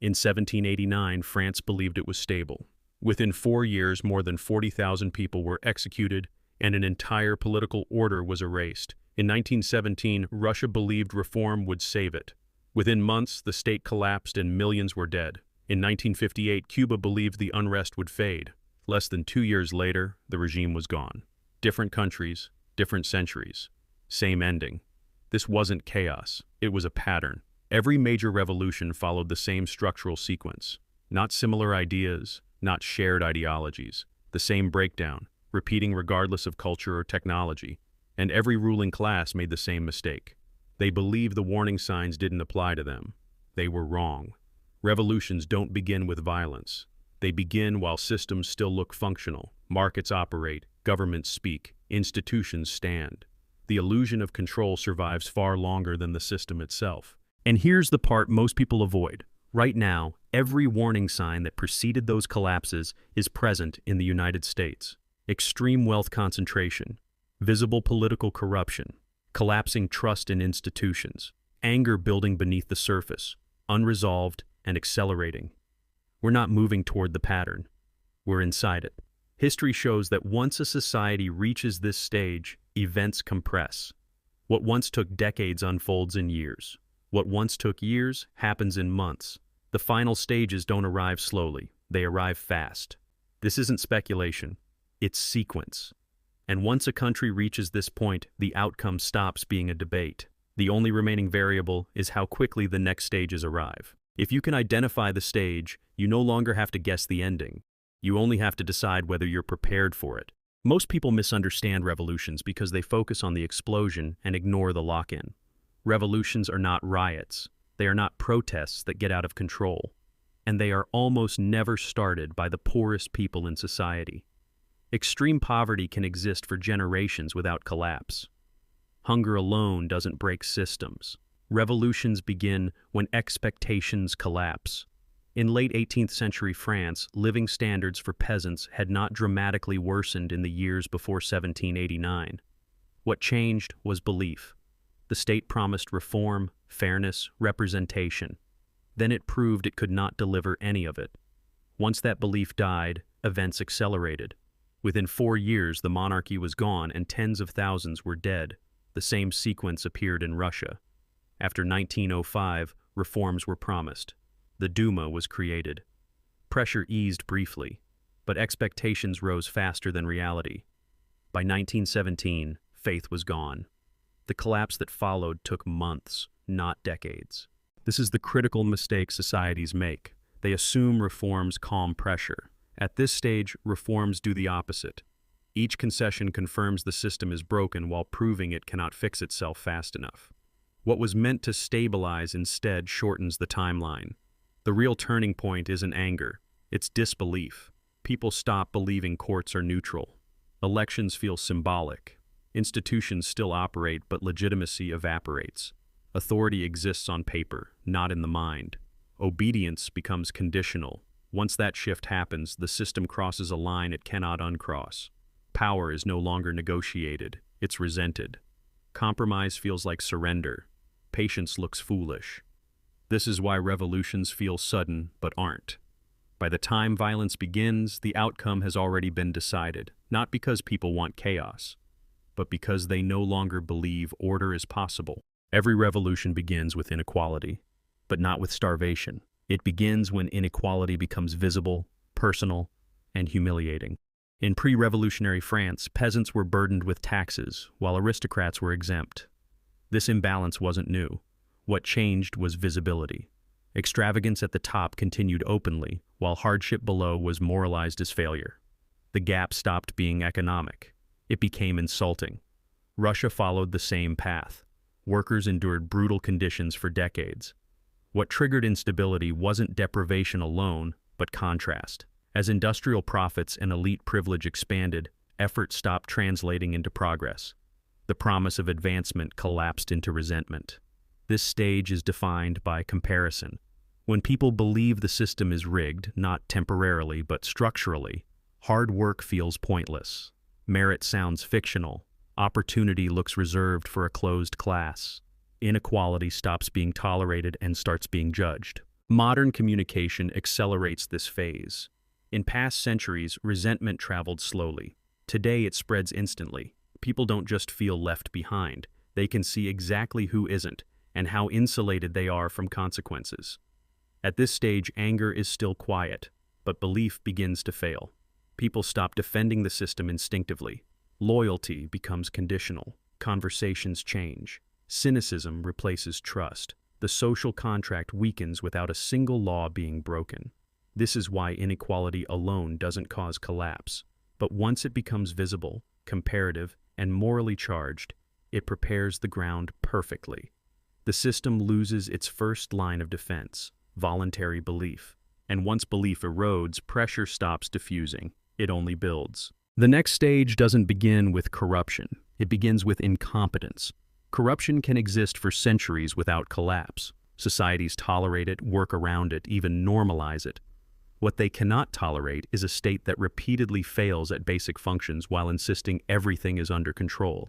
In 1789, France believed it was stable. Within 4 years, more than 40,000 people were executed, and an entire political order was erased. In 1917, Russia believed reform would save it. Within months, the state collapsed and millions were dead. In 1958, Cuba believed the unrest would fade. Less than 2 years later, the regime was gone. Different countries, different centuries. Same ending. This wasn't chaos. It was a pattern. Every major revolution followed the same structural sequence. Not similar ideas, not shared ideologies. The same breakdown, repeating regardless of culture or technology. And every ruling class made the same mistake. They believed the warning signs didn't apply to them. They were wrong. Revolutions don't begin with violence. They begin while systems still look functional. Markets operate, governments speak, institutions stand. The illusion of control survives far longer than the system itself. And here's the part most people avoid. Right now, every warning sign that preceded those collapses is present in the United States. Extreme wealth concentration, visible political corruption, collapsing trust in institutions, anger building beneath the surface, unresolved and accelerating. We're not moving toward the pattern. We're inside it. History shows that once a society reaches this stage, events compress. What once took decades unfolds in years. What once took years happens in months. The final stages don't arrive slowly. They arrive fast. This isn't speculation. It's sequence. And once a country reaches this point, the outcome stops being a debate. The only remaining variable is how quickly the next stages arrive. If you can identify the stage, you no longer have to guess the ending. You only have to decide whether you're prepared for it. Most people misunderstand revolutions because they focus on the explosion and ignore the lock-in. Revolutions are not riots. They are not protests that get out of control. And they are almost never started by the poorest people in society. Extreme poverty can exist for generations without collapse. Hunger alone doesn't break systems. Revolutions begin when expectations collapse. In late 18th century France, living standards for peasants had not dramatically worsened in the years before 1789. What changed was belief. The state promised reform, fairness, representation. Then it proved it could not deliver any of it. Once that belief died, events accelerated. Within 4 years, the monarchy was gone and tens of thousands were dead. The same sequence appeared in Russia. After 1905, reforms were promised. The Duma was created. Pressure eased briefly, but expectations rose faster than reality. By 1917, faith was gone. The collapse that followed took months, not decades. This is the critical mistake societies make. They assume reforms calm pressure. At this stage, reforms do the opposite. Each concession confirms the system is broken while proving it cannot fix itself fast enough. What was meant to stabilize instead shortens the timeline. The real turning point isn't anger, it's disbelief. People stop believing courts are neutral. Elections feel symbolic. Institutions still operate, but legitimacy evaporates. Authority exists on paper, not in the mind. Obedience becomes conditional. Once that shift happens, the system crosses a line it cannot uncross. Power is no longer negotiated, it's resented. Compromise feels like surrender. Patience looks foolish. This is why revolutions feel sudden but aren't. By the time violence begins, the outcome has already been decided, not because people want chaos, but because they no longer believe order is possible. Every revolution begins with inequality, but not with starvation. It begins when inequality becomes visible, personal, and humiliating. In pre-revolutionary France, peasants were burdened with taxes, while aristocrats were exempt. This imbalance wasn't new. What changed was visibility. Extravagance at the top continued openly, while hardship below was moralized as failure. The gap stopped being economic. It became insulting. Russia followed the same path. Workers endured brutal conditions for decades. What triggered instability wasn't deprivation alone, but contrast. As industrial profits and elite privilege expanded, effort stopped translating into progress. The promise of advancement collapsed into resentment. This stage is defined by comparison. When people believe the system is rigged, not temporarily but structurally, hard work feels pointless. Merit sounds fictional. Opportunity looks reserved for a closed class. Inequality stops being tolerated and starts being judged. Modern communication accelerates this phase. In past centuries, resentment traveled slowly. Today, it spreads instantly. People don't just feel left behind. They can see exactly who isn't and how insulated they are from consequences. At this stage, anger is still quiet, but belief begins to fail. People stop defending the system instinctively. Loyalty becomes conditional. Conversations change. Cynicism replaces trust. The social contract weakens without a single law being broken. This is why inequality alone doesn't cause collapse. But once it becomes visible, comparative, and morally charged, it prepares the ground perfectly. The system loses its first line of defense, voluntary belief. And once belief erodes, pressure stops diffusing. It only builds. The next stage doesn't begin with corruption. It begins with incompetence. Corruption can exist for centuries without collapse. Societies tolerate it, work around it, even normalize it. What they cannot tolerate is a state that repeatedly fails at basic functions while insisting everything is under control.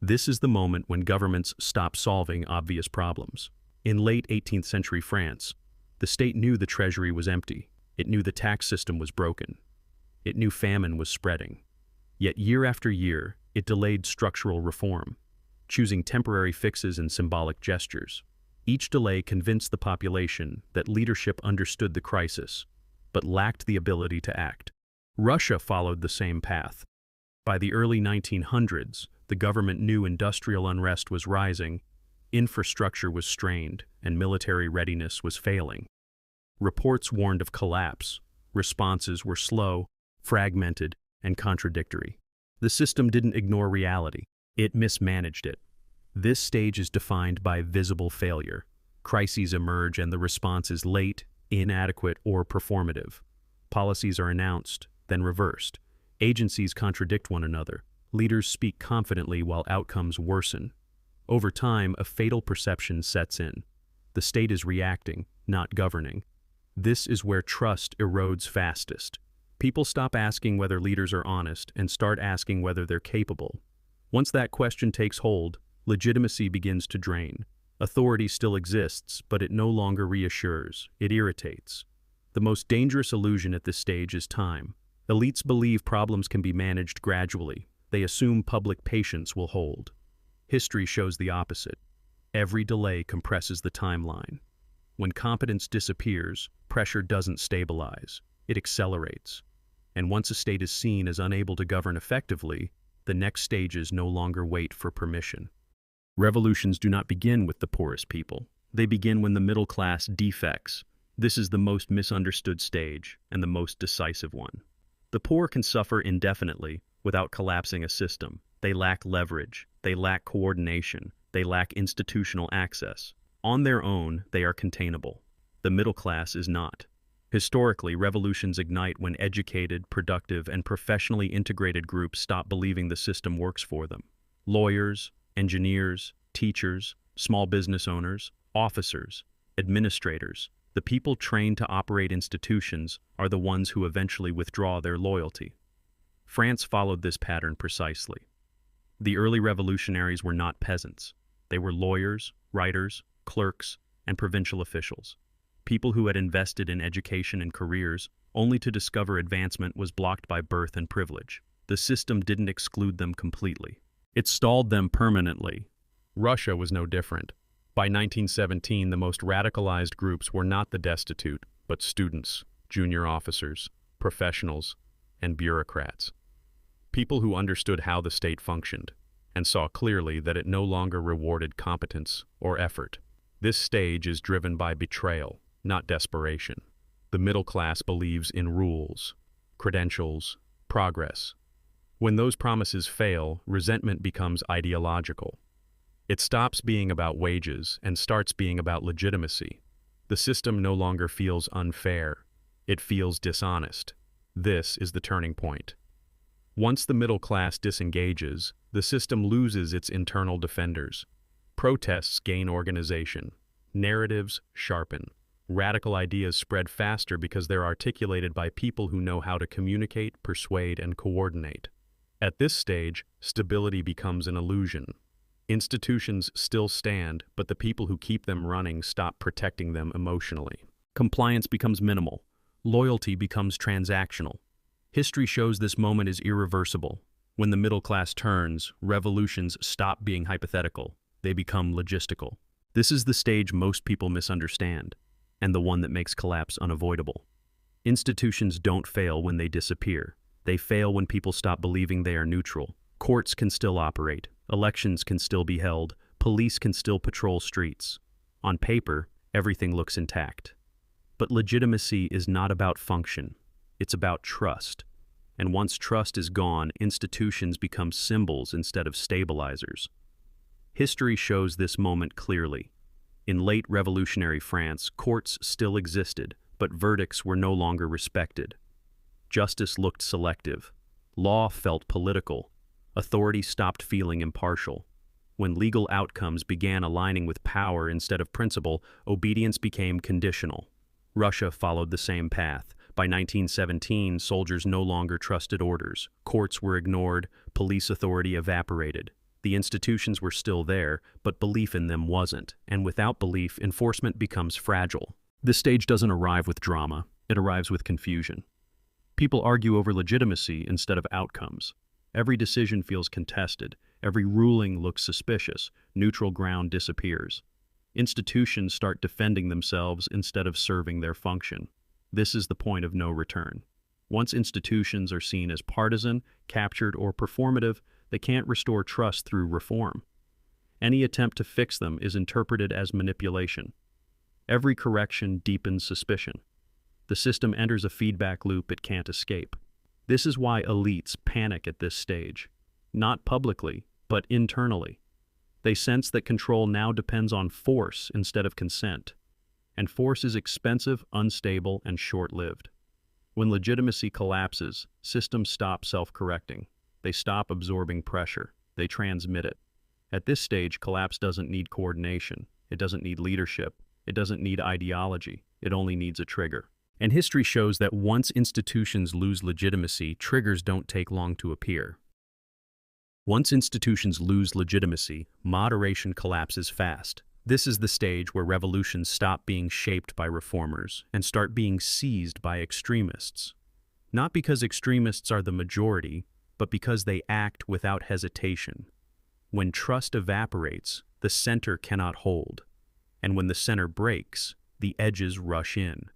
This is the moment when governments stop solving obvious problems. In late 18th century France, the state knew the treasury was empty. It knew the tax system was broken. It knew famine was spreading. Yet year after year, it delayed structural reform, choosing temporary fixes and symbolic gestures. Each delay convinced the population that leadership understood the crisis, but lacked the ability to act. Russia followed the same path. By the early 1900s, the government knew industrial unrest was rising, infrastructure was strained, and military readiness was failing. Reports warned of collapse. Responses were slow, fragmented, and contradictory. The system didn't ignore reality. It mismanaged it. This stage is defined by visible failure. Crises emerge and the response is late, inadequate, or performative. Policies are announced, then reversed. Agencies contradict one another. Leaders speak confidently while outcomes worsen. Over time, a fatal perception sets in. The state is reacting, not governing. This is where trust erodes fastest. People stop asking whether leaders are honest and start asking whether they're capable. Once that question takes hold, legitimacy begins to drain. Authority still exists, but it no longer reassures. It irritates. The most dangerous illusion at this stage is time. Elites believe problems can be managed gradually. They assume public patience will hold. History shows the opposite. Every delay compresses the timeline. When competence disappears, pressure doesn't stabilize. It accelerates. And once a state is seen as unable to govern effectively, the next stages no longer wait for permission. Revolutions do not begin with the poorest people. They begin when the middle class defects. This is the most misunderstood stage and the most decisive one. The poor can suffer indefinitely without collapsing a system. They lack leverage. They lack coordination. They lack institutional access. On their own, they are containable. The middle class is not. Historically, revolutions ignite when educated, productive, and professionally integrated groups stop believing the system works for them. Lawyers, engineers, teachers, small business owners, officers, administrators, the people trained to operate institutions are the ones who eventually withdraw their loyalty. France followed this pattern precisely. The early revolutionaries were not peasants. They were lawyers, writers, clerks, and provincial officials. People who had invested in education and careers, only to discover advancement was blocked by birth and privilege. The system didn't exclude them completely. It stalled them permanently. Russia was no different. By 1917, the most radicalized groups were not the destitute, but students, junior officers, professionals, and bureaucrats. People who understood how the state functioned and saw clearly that it no longer rewarded competence or effort. This stage is driven by betrayal, not desperation. The middle class believes in rules, credentials, progress. When those promises fail, resentment becomes ideological. It stops being about wages and starts being about legitimacy. The system no longer feels unfair. It feels dishonest. This is the turning point. Once the middle class disengages, the system loses its internal defenders. Protests gain organization. Narratives sharpen. Radical ideas spread faster because they're articulated by people who know how to communicate, persuade, and coordinate. At this stage, stability becomes an illusion. Institutions still stand, but the people who keep them running stop protecting them emotionally. Compliance becomes minimal. Loyalty becomes transactional. History shows this moment is irreversible. When the middle class turns, revolutions stop being hypothetical. They become logistical. This is the stage most people misunderstand, and the one that makes collapse unavoidable. Institutions don't fail when they disappear. They fail when people stop believing they are neutral. Courts can still operate. Elections can still be held. Police can still patrol streets. On paper, everything looks intact. But legitimacy is not about function. It's about trust. And once trust is gone, institutions become symbols instead of stabilizers. History shows this moment clearly. In late revolutionary France, courts still existed, but verdicts were no longer respected. Justice looked selective. Law felt political. Authority stopped feeling impartial. When legal outcomes began aligning with power instead of principle, obedience became conditional. Russia followed the same path. By 1917, soldiers no longer trusted orders. Courts were ignored. Police authority evaporated. The institutions were still there, but belief in them wasn't. And without belief, enforcement becomes fragile. This stage doesn't arrive with drama. It arrives with confusion. People argue over legitimacy instead of outcomes. Every decision feels contested. Every ruling looks suspicious. Neutral ground disappears. Institutions start defending themselves instead of serving their function. This is the point of no return. Once institutions are seen as partisan, captured, or performative, they can't restore trust through reform. Any attempt to fix them is interpreted as manipulation. Every correction deepens suspicion. The system enters a feedback loop it can't escape. This is why elites panic at this stage. Not publicly, but internally. They sense that control now depends on force instead of consent. And force is expensive, unstable, and short-lived. When legitimacy collapses, systems stop self-correcting. They stop absorbing pressure. They transmit it. At this stage, collapse doesn't need coordination. It doesn't need leadership. It doesn't need ideology. It only needs a trigger. And history shows that once institutions lose legitimacy, triggers don't take long to appear. Once institutions lose legitimacy, moderation collapses fast. This is the stage where revolutions stop being shaped by reformers and start being seized by extremists. Not because extremists are the majority, but because they act without hesitation. When trust evaporates, the center cannot hold. And when the center breaks, the edges rush in.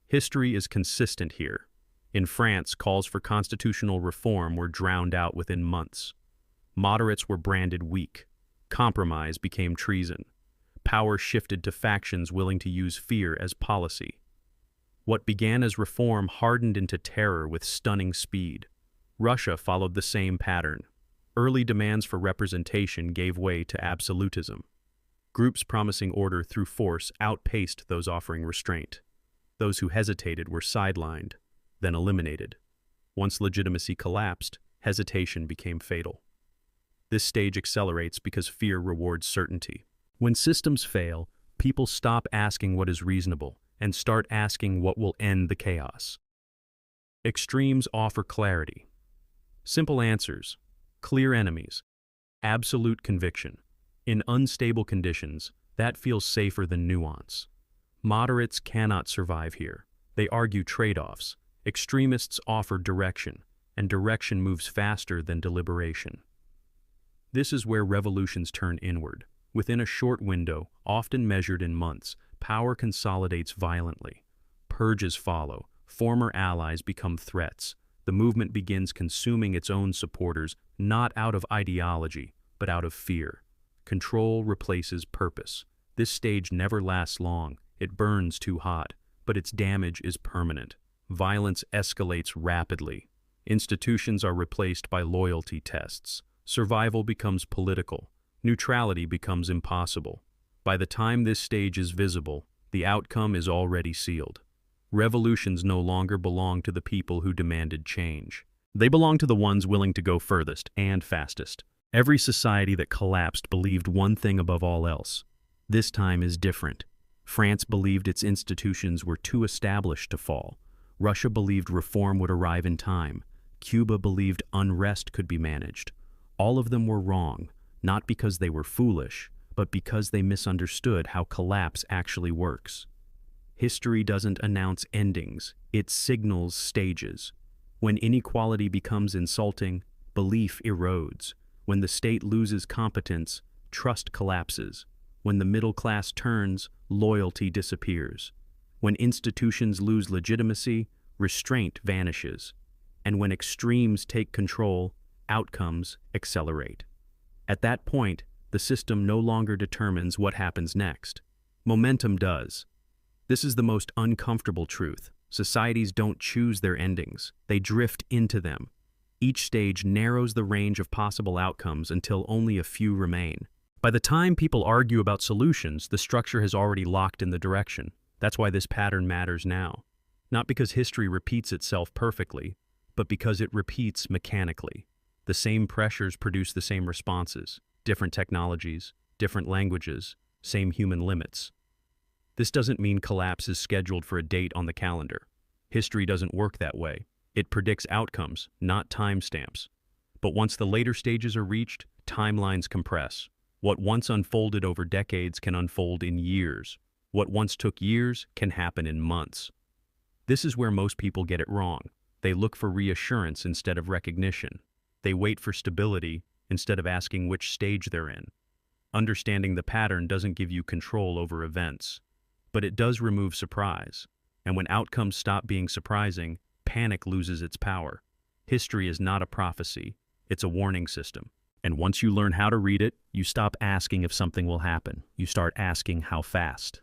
History is consistent here. In France, calls for constitutional reform were drowned out within months. Moderates were branded weak. Compromise became treason. Power shifted to factions willing to use fear as policy. What began as reform hardened into terror with stunning speed. Russia followed the same pattern. Early demands for representation gave way to absolutism. Groups promising order through force outpaced those offering restraint. Those who hesitated were sidelined, then eliminated. Once legitimacy collapsed, hesitation became fatal. This stage accelerates because fear rewards certainty. When systems fail, people stop asking what is reasonable and start asking what will end the chaos. Extremes offer clarity. Simple answers, clear enemies, absolute conviction. In unstable conditions, that feels safer than nuance. Moderates cannot survive here. They argue trade-offs. Extremists offer direction, and direction moves faster than deliberation. This is where revolutions turn inward. Within a short window, often measured in months, power consolidates violently. Purges follow. Former allies become threats. The movement begins consuming its own supporters, not out of ideology, but out of fear. Control replaces purpose. This stage never lasts long. It burns too hot, but its damage is permanent. Violence escalates rapidly. Institutions are replaced by loyalty tests. Survival becomes political. Neutrality becomes impossible. By the time this stage is visible, the outcome is already sealed. Revolutions no longer belong to the people who demanded change. They belong to the ones willing to go furthest and fastest. Every society that collapsed believed one thing above all else. This time is different. France believed its institutions were too established to fall. Russia believed reform would arrive in time. Cuba believed unrest could be managed. All of them were wrong, not because they were foolish, but because they misunderstood how collapse actually works. History doesn't announce endings, it signals stages. When inequality becomes insulting, belief erodes. When the state loses competence, trust collapses. When the middle class turns, loyalty disappears. When institutions lose legitimacy, restraint vanishes. And when extremes take control, outcomes accelerate. At that point, the system no longer determines what happens next. Momentum does. This is the most uncomfortable truth. Societies don't choose their endings, they drift into them. Each stage narrows the range of possible outcomes until only a few remain. By the time people argue about solutions, the structure has already locked in the direction. That's why this pattern matters now. Not because history repeats itself perfectly, but because it repeats mechanically. The same pressures produce the same responses. Different technologies, different languages, same human limits. This doesn't mean collapse is scheduled for a date on the calendar. History doesn't work that way. It predicts outcomes, not timestamps. But once the later stages are reached, timelines compress. What once unfolded over decades can unfold in years. What once took years can happen in months. This is where most people get it wrong. They look for reassurance instead of recognition. They wait for stability instead of asking which stage they're in. Understanding the pattern doesn't give you control over events, but it does remove surprise. And when outcomes stop being surprising, panic loses its power. History is not a prophecy, it's a warning system. And once you learn how to read it, you stop asking if something will happen. You start asking how fast.